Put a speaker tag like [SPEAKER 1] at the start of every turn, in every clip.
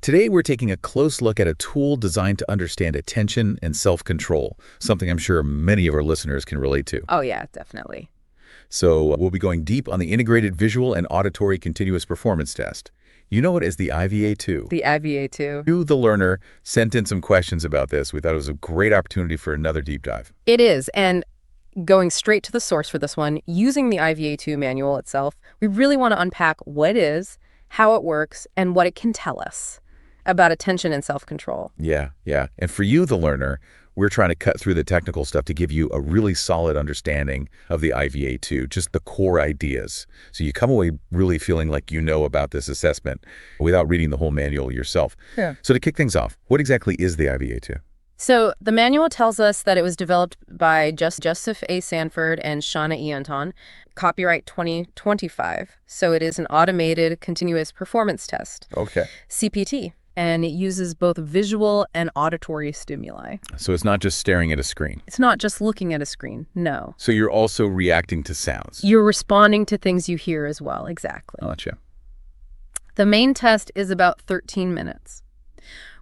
[SPEAKER 1] Today, we're taking a close look at a tool designed to understand attention and self-control, something I'm sure many of our listeners can relate to.
[SPEAKER 2] Oh, yeah, definitely.
[SPEAKER 1] So we'll be going deep on the Integrated Visual and Auditory Continuous Performance Test. You know it as the IVA-2.
[SPEAKER 2] The IVA-2.
[SPEAKER 1] You, the learner, sent in some questions about this. We thought it was a great opportunity for another deep dive.
[SPEAKER 2] It is, and going straight to the source for this one, using the IVA-2 manual itself, we really want to unpack what it is, how it works, and what it can tell us about attention and self-control.
[SPEAKER 1] Yeah. And for you, the learner, we're trying to cut through the technical stuff to give you a really solid understanding of the IVA-2, just the core ideas. So you come away really feeling like you know about this assessment without reading the whole manual yourself.
[SPEAKER 2] Yeah.
[SPEAKER 1] So to kick things off, what exactly is the IVA-2?
[SPEAKER 2] So the manual tells us that it was developed by Joseph A. Sanford and Shauna E. Anton, copyright 2025. So it is an automated continuous performance test,
[SPEAKER 1] Okay.
[SPEAKER 2] CPT, and it uses both visual and auditory stimuli.
[SPEAKER 1] So it's not just staring at a screen.
[SPEAKER 2] It's not just looking at a screen, no.
[SPEAKER 1] So you're also reacting to sounds.
[SPEAKER 2] You're responding to things you hear as well, exactly.
[SPEAKER 1] Gotcha.
[SPEAKER 2] The main test is about 13 minutes.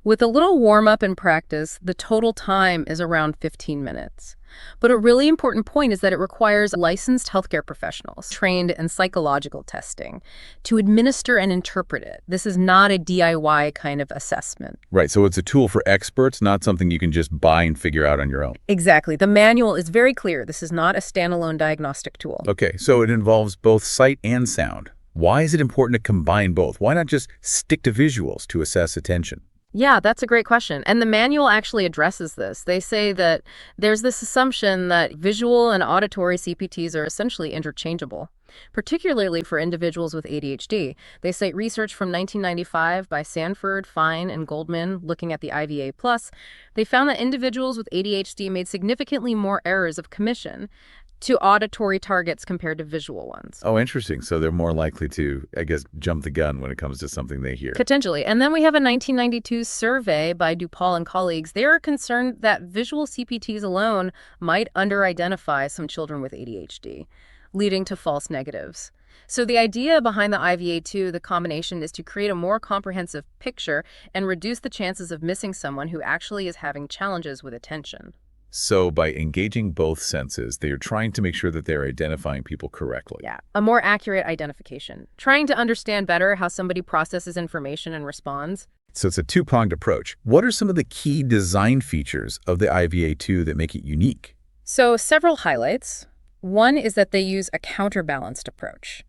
[SPEAKER 2] With a little warm-up and practice, the total time is around 15 minutes. But a really important point is that it requires licensed healthcare professionals trained in psychological testing to administer and interpret it. This is not a DIY kind of assessment.
[SPEAKER 1] Right, so it's a tool for experts, not something you can just buy and figure out on your own.
[SPEAKER 2] Exactly. The manual is very clear. This is not a standalone diagnostic tool.
[SPEAKER 1] Okay, so it involves both sight and sound. Why is it important to combine both? Why not just stick to visuals to assess attention?
[SPEAKER 2] Yeah, that's a great question. And the manual actually addresses this. They say that there's this assumption that visual and auditory CPTs are essentially interchangeable, particularly for individuals with ADHD. They cite research from 1995 by Sanford, Fine, and Goldman looking at the IVA+. They found that individuals with ADHD made significantly more errors of commission to auditory targets compared to visual ones.
[SPEAKER 1] Oh, interesting. So they're more likely to, I guess, jump the gun when it comes to something they hear.
[SPEAKER 2] Potentially. And then we have a 1992 survey by DuPaul and colleagues. They are concerned that visual CPTs alone might under-identify some children with ADHD, leading to false negatives. So the idea behind the IVA-2, the combination, is to create a more comprehensive picture and reduce the chances of missing someone who actually is having challenges with attention.
[SPEAKER 1] So by engaging both senses, they are trying to make sure that they're identifying people correctly.
[SPEAKER 2] Yeah, a more accurate identification. Trying to understand better how somebody processes information and responds.
[SPEAKER 1] So it's a two-pronged approach. What are some of the key design features of the IVA-2 that make it unique?
[SPEAKER 2] So several highlights. One is that they use a counterbalanced approach.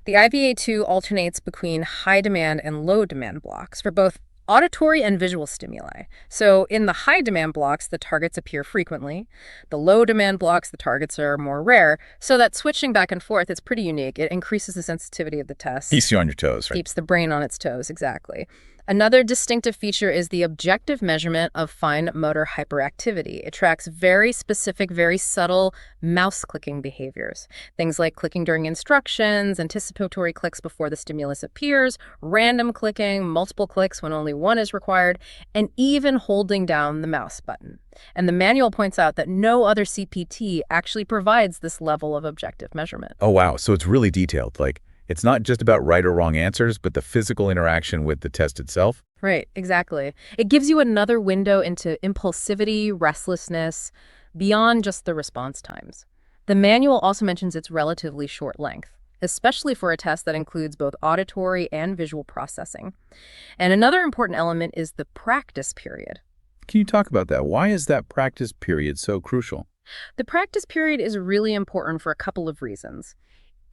[SPEAKER 2] The IVA-2 alternates between high demand and low demand blocks for both auditory and visual stimuli. So in the high demand blocks, the targets appear frequently. The low demand blocks, the targets are more rare. So that switching back and forth is pretty unique. It increases the sensitivity of the test.
[SPEAKER 1] Keeps you on your toes, right?
[SPEAKER 2] Keeps the brain on its toes, exactly. Another distinctive feature is the objective measurement of fine motor hyperactivity. It tracks very specific, very subtle mouse clicking behaviors. Things like clicking during instructions, anticipatory clicks before the stimulus appears, random clicking, multiple clicks when only one is required, and even holding down the mouse button. And the manual points out that no other CPT actually provides this level of objective measurement.
[SPEAKER 1] Oh, wow. So it's really detailed. Like, it's not just about right or wrong answers, but the physical interaction with the test itself.
[SPEAKER 2] Right, exactly. It gives you another window into impulsivity, restlessness, beyond just the response times. The manual also mentions its relatively short length, especially for a test that includes both auditory and visual processing. And another important element is the practice period.
[SPEAKER 1] Can you talk about that? Why is that practice period so crucial?
[SPEAKER 2] The practice period is really important for a couple of reasons.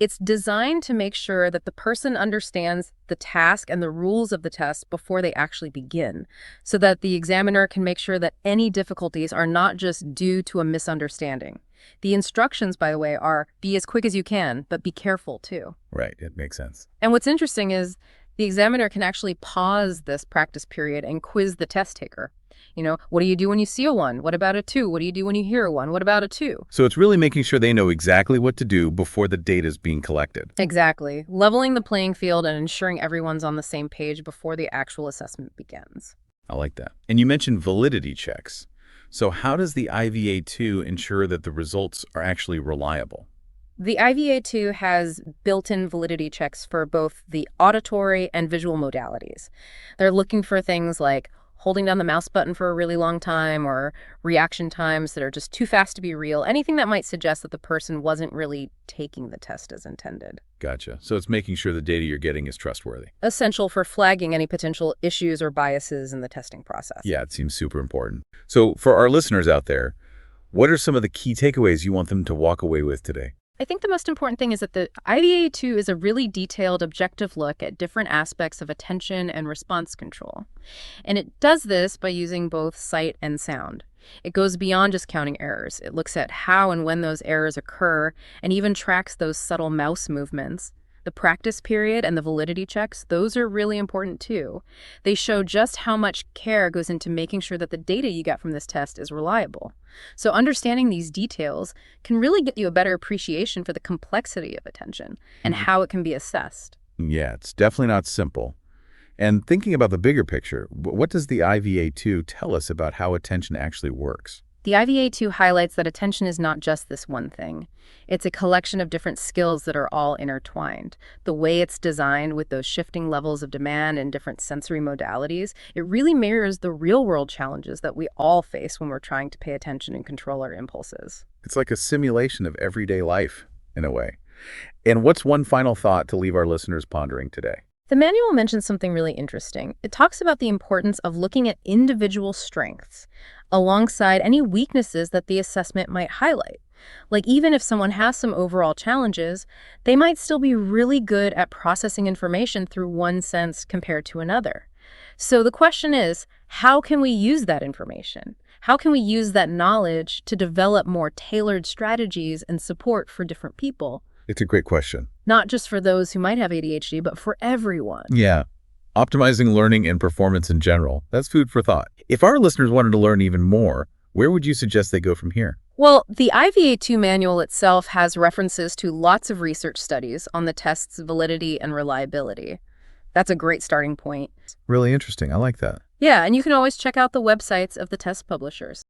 [SPEAKER 2] It's designed to make sure that the person understands the task and the rules of the test before they actually begin, so that the examiner can make sure that any difficulties are not just due to a misunderstanding. The instructions, by the way, are be as quick as you can, but be careful too.
[SPEAKER 1] Right, it makes sense.
[SPEAKER 2] And what's interesting is the examiner can actually pause this practice period and quiz the test taker. You know, what do you do when you see a 1? What about a 2? What do you do when you hear a 1? What about a 2?
[SPEAKER 1] So it's really making sure they know exactly what to do before the data is being collected.
[SPEAKER 2] Exactly. Leveling the playing field and ensuring everyone's on the same page before the actual assessment begins.
[SPEAKER 1] I like that. And you mentioned validity checks. So how does the IVA-2 ensure that the results are actually reliable?
[SPEAKER 2] The IVA2 has built-in validity checks for both the auditory and visual modalities. They're looking for things like holding down the mouse button for a really long time or reaction times that are just too fast to be real, anything that might suggest that the person wasn't really taking the test as intended.
[SPEAKER 1] Gotcha. So it's making sure the data you're getting is trustworthy.
[SPEAKER 2] Essential for flagging any potential issues or biases in the testing process.
[SPEAKER 1] Yeah, it seems super important. So for our listeners out there, what are some of the key takeaways you want them to walk away with today?
[SPEAKER 2] I think the most important thing is that the IVA2 is a really detailed, objective look at different aspects of attention and response control. And it does this by using both sight and sound. It goes beyond just counting errors. It looks at how and when those errors occur and even tracks those subtle mouse movements. The practice period and the validity checks, those are really important too. They show just how much care goes into making sure that the data you get from this test is reliable. So understanding these details can really get you a better appreciation for the complexity of attention and how it can be assessed.
[SPEAKER 1] Yeah, it's definitely not simple. And thinking about the bigger picture, what does the IVA2 tell us about how attention actually works?
[SPEAKER 2] The IVA2 highlights that attention is not just this one thing. It's a collection of different skills that are all intertwined. The way it's designed with those shifting levels of demand and different sensory modalities, it really mirrors the real-world challenges that we all face when we're trying to pay attention and control our impulses.
[SPEAKER 1] It's like a simulation of everyday life, in a way. And what's one final thought to leave our listeners pondering today?
[SPEAKER 2] The manual mentions something really interesting. It talks about the importance of looking at individual strengths alongside any weaknesses that the assessment might highlight. Like even if someone has some overall challenges, they might still be really good at processing information through one sense compared to another. So the question is, how can we use that information? How can we use that knowledge to develop more tailored strategies and support for different people?
[SPEAKER 1] It's a great question.
[SPEAKER 2] Not just for those who might have ADHD, but for everyone.
[SPEAKER 1] Yeah. Optimizing learning and performance in general. That's food for thought. If our listeners wanted to learn even more, where would you suggest they go from here?
[SPEAKER 2] Well, the IVA2 manual itself has references to lots of research studies on the test's validity and reliability. That's a great starting point.
[SPEAKER 1] Really interesting. I like that.
[SPEAKER 2] Yeah, and you can always check out the websites of the test publishers.